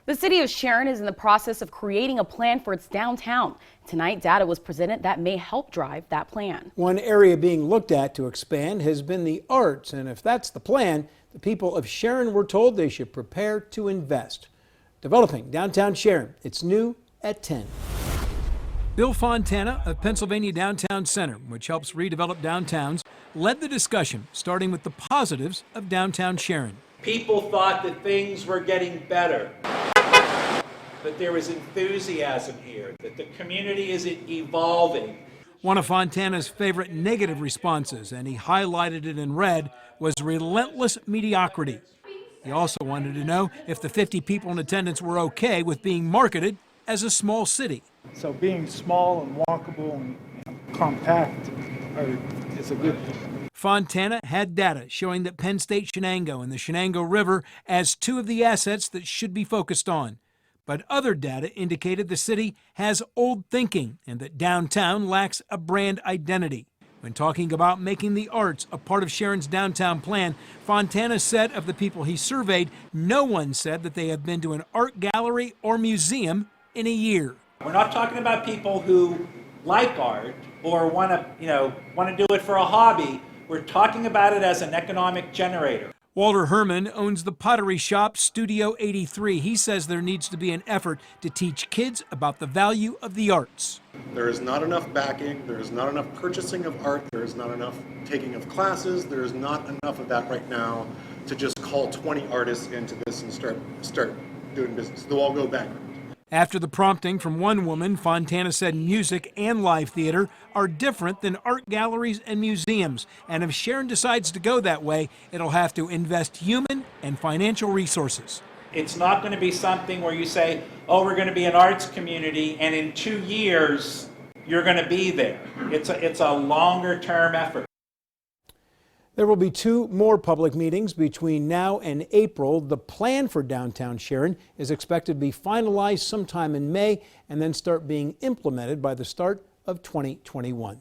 The city of Sharon is in the process of creating a plan for its downtown. Tonight, data was presented that may help drive that plan. One area being looked at to expand has been the arts, and if that's the plan, the people of Sharon were told they should prepare to invest. Developing downtown Sharon, it's new at 10. Bill Fontana of Pennsylvania Downtown Center, which helps redevelop downtowns, led the discussion, starting with the positives of downtown Sharon. People thought that things were getting better, that there was enthusiasm here, that the community is evolving. One of Fontana's favorite negative responses, and he highlighted it in red, was relentless mediocrity. He also wanted to know if the 50 people in attendance were okay with being marketed as a small city. So being small and walkable and compact is a good thing. Fontana had data showing that Penn State Shenango and the Shenango River as two of the assets that should be focused on. But other data indicated the city has old thinking and that downtown lacks a brand identity. When talking about making the arts a part of Sharon's downtown plan, Fontana said of the people he surveyed, no one said that they have been to an art gallery or museum in a year. We're not talking about people who like art or want to do it for a hobby. We're talking about it as an economic generator. Walter Herman owns the pottery shop Studio 83. He says there needs to be an effort to teach kids about the value of the arts. There is not enough backing, there is not enough purchasing of art, there is not enough taking of classes, there is not enough of that right now to just call 20 artists into this and start doing business. They'll all go bankrupt. After the prompting from one woman, Fontana said music and live theater are different than art galleries and museums. And if Sharon decides to go that way, it'll have to invest human and financial resources. It's not going to be something where you say, oh, we're going to be an arts community, and in 2 years, you're going to be there. It's a longer-term effort. There will be 2 more public meetings between now and April. The plan for downtown Sharon is expected to be finalized sometime in May and then start being implemented by the start of 2021.